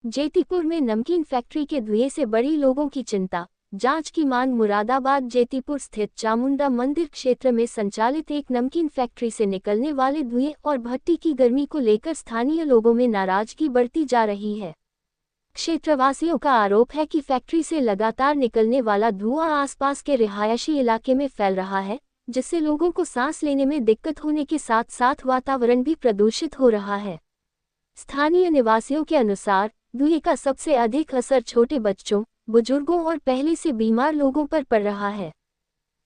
जेतीपुर में नमकीन फैक्ट्री के धुएं से बड़ी लोगों की चिंता। जांच की मांग। मुरादाबाद जेतीपुर स्थित चामुंडा मंदिर क्षेत्र में संचालित एक नमकीन फैक्ट्री से निकलने वाले धुएं और भट्टी की गर्मी को लेकर स्थानीय लोगों में नाराजगी बढ़ती जा रही है। क्षेत्रवासियों का आरोप है कि फैक्ट्री से लगातार निकलने वाला धुआं आसपास के रिहायशी इलाके में फैल रहा है, जिससे लोगों को सांस लेने में दिक्कत होने के साथ साथ वातावरण भी प्रदूषित हो रहा है। स्थानीय निवासियों के अनुसार धुएं का सबसे अधिक असर छोटे बच्चों, बुजुर्गों और पहले से बीमार लोगों पर पड़ रहा है।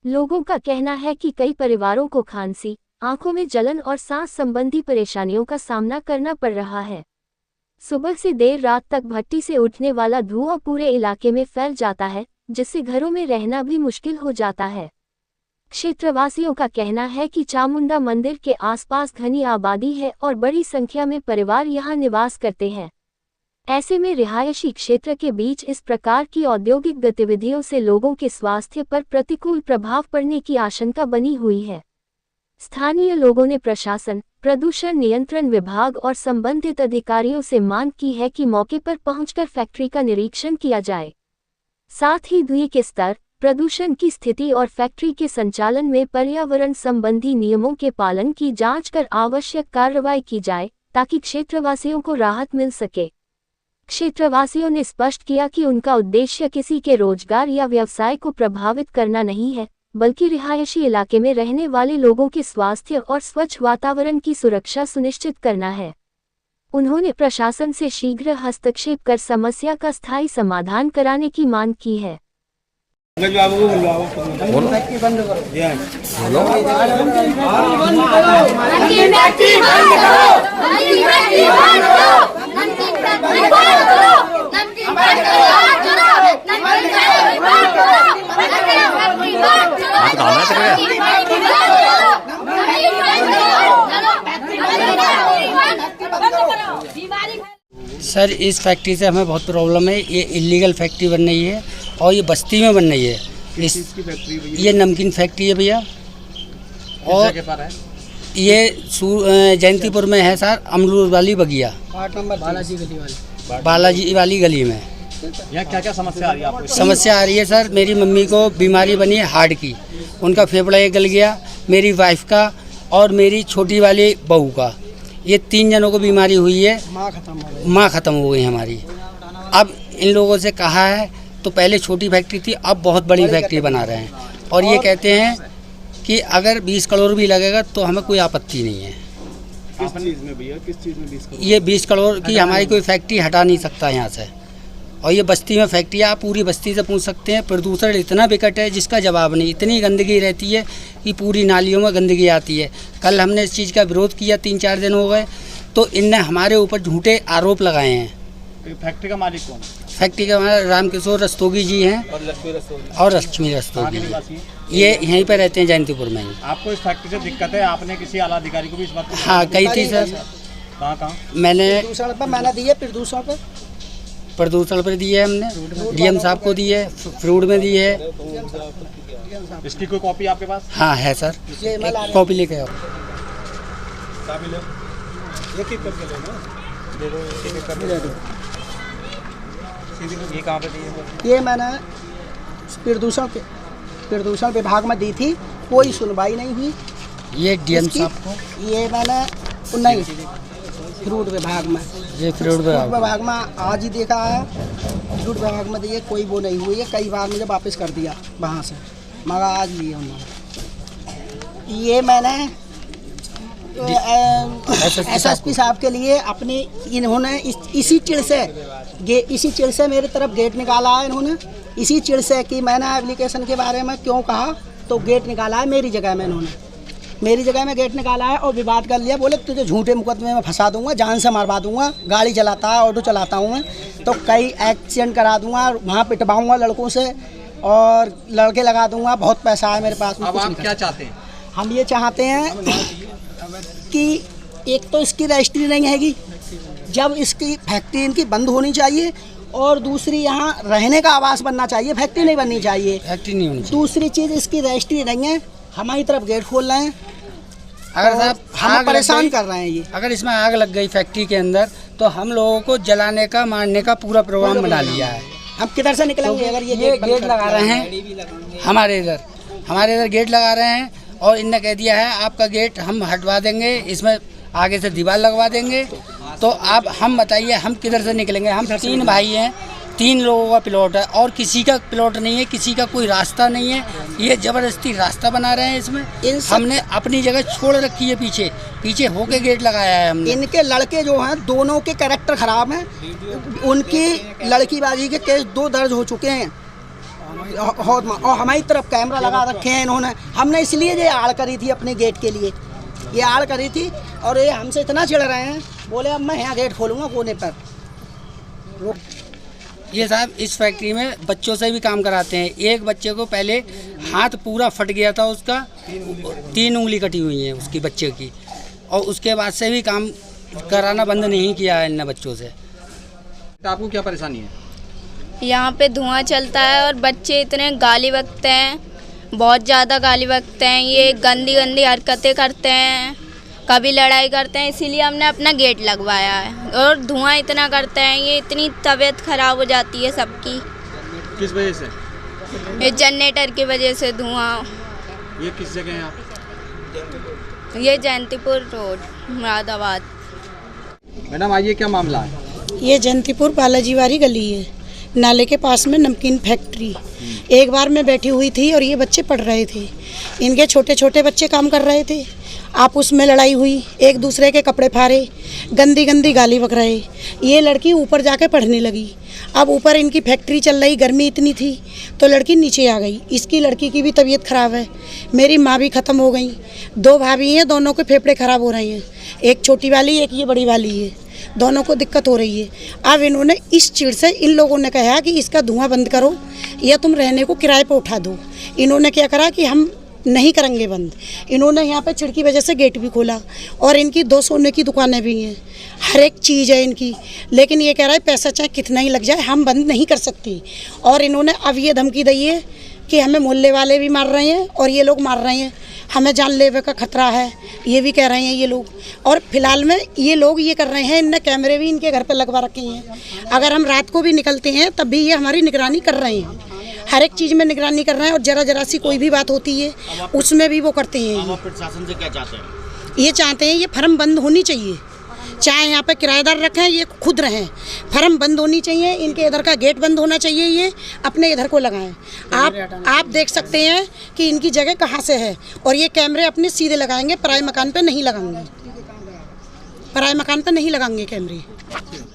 लोगों का कहना है कि कई परिवारों को खांसी, आंखों में जलन और सांस संबंधी परेशानियों का सामना करना पड़ रहा है। सुबह से देर रात तक भट्टी से उठने वाला धुआं पूरे इलाके में फैल जाता है, जिससे घरों में रहना भी मुश्किल हो जाता है। क्षेत्रवासियों का कहना है कि चामुंडा मंदिर के आसपास घनी आबादी है और बड़ी संख्या में परिवार यहां निवास करते हैं। ऐसे में रिहायशी क्षेत्र के बीच इस प्रकार की औद्योगिक गतिविधियों से लोगों के स्वास्थ्य पर प्रतिकूल प्रभाव पड़ने की आशंका बनी हुई है। स्थानीय लोगों ने प्रशासन, प्रदूषण नियंत्रण विभाग और संबंधित अधिकारियों से मांग की है कि मौके पर पहुंचकर फैक्ट्री का निरीक्षण किया जाए। साथ ही धुएं के स्तर, प्रदूषण की स्थिति और फैक्ट्री के संचालन में पर्यावरण संबंधी नियमों के पालन की जांच कर आवश्यक कार्रवाई की जाए, ताकि क्षेत्रवासियों को राहत मिल सके। क्षेत्रवासियों ने स्पष्ट किया कि उनका उद्देश्य किसी के रोजगार या व्यवसाय को प्रभावित करना नहीं है, बल्कि रिहायशी इलाके में रहने वाले लोगों के स्वास्थ्य और स्वच्छ वातावरण की सुरक्षा सुनिश्चित करना है। उन्होंने प्रशासन से शीघ्र हस्तक्षेप कर समस्या का स्थायी समाधान कराने की मांग की है। सर, इस फैक्ट्री से हमें बहुत प्रॉब्लम है। ये इलीगल फैक्ट्री बन रही है और ये बस्ती में बन रही है। ये नमकीन फैक्ट्री है भैया, और ये जयंतीपुर में है सर, अमरूद वाली बगिया, बालाजी वाली गली में। यहाँ क्या क्या समस्या आ रही है आपको? समस्या आ रही है सर, मेरी मम्मी को बीमारी बनी है हार्ट की, उनका फेफड़ा गल गया, मेरी वाइफ का और मेरी छोटी वाली बहू का, ये 3 जनों को बीमारी हुई है। माँ ख़त्म हो गई हमारी। अब इन लोगों से कहा है, तो पहले छोटी फैक्ट्री थी, अब बहुत बड़ी फैक्ट्री बना रहे हैं, और ये कहते हैं कि अगर 20 करोड़ भी लगेगा तो हमें कोई आपत्ति नहीं है। किस चीज़ में भैया, किस चीज़ में 20 करोड़? ये 20 करोड़ की हमारी कोई फैक्ट्री हटा नहीं सकता यहाँ से, और ये बस्ती में फैक्ट्री है। आप पूरी बस्ती से पूछ सकते हैं, प्रदूषण इतना विकट है जिसका जवाब नहीं। इतनी गंदगी रहती है कि पूरी नालियों में गंदगी आती है। कल हमने इस चीज़ का विरोध किया, 3-4 दिन हो गए, तो इनने हमारे ऊपर झूठे आरोप लगाए हैं। फैक्ट्री का मालिक कौन? फैक्ट्री का हमारा रामकिशोर रस्तोगी जी हैं और लक्ष्मी रस्तोगी जी, ये यहीं पर रहते हैं जयंतीपुर में ही। आपको इस फैक्ट्री से दिक्कत है? आपने किसी आला अधिकारी को भी इस बात को? हाँ, कही थी सर। कहाँ? मैंने दिए, प्रदूषण पर दिए, हमने डीएम साहब को दिए, फ्रूट में दिए है। इसकी कोई कॉपी आपके पास? हाँ है सर, कॉपी लेके आओ। ये कहाँ पे दी? ये मैंने प्रदूषण विभाग में दी थी, कोई सुनवाई नहीं हुई। ये डीएम साहब को, ये मैंने नहीं, फ्रूट विभाग में, ये फ्रूट विभाग में आज ही देखा है। फ्रूट विभाग में दिए, कोई वो नहीं हुई है। कई बार मुझे वापस कर दिया वहाँ से, मगर आज लिए उन्होंने। ये मैंने एसएसपी साहब के लिए अपनी, इन्होंने इसी चिड़ से मेरी तरफ गेट निकाला है। इन्होंने इसी चिड़ से कि मैंने एप्लीकेशन के बारे में क्यों कहा, तो गेट निकाला है मेरी जगह में। इन्होंने मेरी जगह में गेट निकाला है और विवाद कर लिया। बोले तुझे झूठे मुकदमे में फंसा दूंगा, जान से मारवा दूंगा, गाड़ी चलाता है, ऑटो चलाता हूँ मैं, तो कई एक्सीडेंट करा दूंगा, वहाँ पिटवाऊँगा लड़कों से और लड़के लगा दूंगा। बहुत पैसा है मेरे पास में। अब आप क्या चाहते हैं? हम ये चाहते हैं कि एक तो इसकी रजिस्ट्री नहीं हैगी, जब इसकी फैक्ट्री इनकी बंद होनी चाहिए, और दूसरी यहाँ रहने का आवास बनना चाहिए, फैक्ट्री नहीं बननी चाहिए। फैक्ट्री नहीं होनी चाहिए। दूसरी चीज़, इसकी रजिस्ट्री नहीं है, हमारी तरफ गेट खोल रहे हैं, अगर साहब हम परेशान कर रहे हैं। ये अगर इसमें आग लग गई फैक्ट्री के अंदर, तो तो हम लोगों को जलाने का मारने का पूरा प्रोग्राम बना लिया है। हम किधर से निकलेंगे अगर ये गेट लगा रहे हैं हमारे इधर गेट लगा रहे हैं और इनने कह दिया है आपका गेट हम हटवा देंगे, इसमें आगे से दीवार लगवा देंगे। तो अब हम बताइए हम किधर से निकलेंगे? हम 3 भाई हैं, 3 लोगों का प्लॉट है और किसी का प्लॉट नहीं है, किसी का कोई रास्ता नहीं है। ये ज़बरदस्ती रास्ता बना रहे हैं इसमें। हमने अपनी जगह छोड़ रखी है, पीछे होके गेट लगाया है हमने। इनके लड़के जो हैं दोनों के कैरेक्टर खराब हैं। उनकी लड़कीबाजी के केस 2 दर्ज हो चुके हैं और हमारी तरफ कैमरा लगा रखे हैं इन्होंने। हमने इसलिए ये आड़ करी थी अपने गेट के लिए, ये आड़ करी थी और ये हमसे इतना चिढ़ रहे हैं, बोले अब मैं यहाँ गेट खोलूँगा कोने पर। ये साहब इस फैक्ट्री में बच्चों से भी काम कराते हैं। एक बच्चे को पहले हाथ पूरा फट गया था, उसका 3 उंगली कटी हुई है उसकी बच्चे की, और उसके बाद से भी काम कराना बंद नहीं किया है इन बच्चों से। तो आपको क्या परेशानी है? यहाँ पे धुआं चलता है और बच्चे इतने गाली बकते हैं, बहुत ज़्यादा गाली बकते हैं। ये गंदी गंदी हरकतें करते हैं, कभी लड़ाई करते हैं, इसीलिए हमने अपना गेट लगवाया है। और धुआं इतना करते हैं, ये इतनी तबीयत खराब हो जाती है सबकी। किस वजह से? ये जनरेटर की वजह से धुआं। ये किस जगह है आप? ये जयंतीपुर रोड, मुरादाबाद। मैडम आइए, क्या मामला है? ये जयंतीपुर बालाजीवारी गली है, नाले के पास में नमकीन फैक्ट्री। एक बार मैं बैठी हुई थी और ये बच्चे पढ़ रहे थे, इनके छोटे छोटे बच्चे काम कर रहे थे। आपस में लड़ाई हुई, एक दूसरे के कपड़े फाड़े, गंदी गंदी गाली बक रहे। ये लड़की ऊपर जाके पढ़ने लगी। अब ऊपर इनकी फैक्ट्री चल रही, गर्मी इतनी थी तो लड़की नीचे आ गई। इसकी लड़की की भी तबीयत ख़राब है, मेरी माँ भी ख़त्म हो गई। 2 भाभी हैं, दोनों के फेफड़े ख़राब हो रहे हैं, एक छोटी वाली एक ये बड़ी वाली है, दोनों को दिक्कत हो रही है। अब इन्होंने इस चिढ़ से इन लोगों ने कहा कि इसका धुआं बंद करो या तुम रहने को किराए पे उठा दो। इन्होंने क्या करा कि हम नहीं करेंगे बंद। इन्होंने यहाँ पे चिढ़ की वजह से गेट भी खोला और इनकी 2 सोने की दुकानें भी हैं, हर एक चीज़ है इनकी। लेकिन ये कह रहा है पैसा चाहे कितना ही लग जाए हम बंद नहीं कर सकती। और इन्होंने अब ये धमकी दी है कि हमें मोहल्ले वाले भी मार रहे हैं और ये लोग मार रहे हैं, हमें जानलेवा का खतरा है, ये भी कह रहे हैं ये लोग। और फिलहाल में ये लोग ये कर रहे हैं, इनने कैमरे भी इनके घर पर लगवा रखे हैं। अगर हम रात को भी निकलते हैं तब भी ये हमारी निगरानी कर रहे हैं, हर एक चीज़ में निगरानी कर रहे हैं। और जरा सी कोई भी बात होती है उसमें भी वो करते हैं। आप प्रशासन से क्या चाहते हैं? ये चाहते हैं ये फर्म बंद होनी चाहिए, चाहे यहाँ पे किराएदार रखें ये खुद रहें, फर्म बंद होनी चाहिए। इनके इधर का गेट बंद होना चाहिए, ये अपने इधर को लगाएं। आप देख सकते हैं कि इनकी जगह कहाँ से है। और ये कैमरे अपने सीधे लगाएंगे, पराए मकान पे नहीं लगाएंगे, पराए मकान पे नहीं लगाएंगे कैमरे।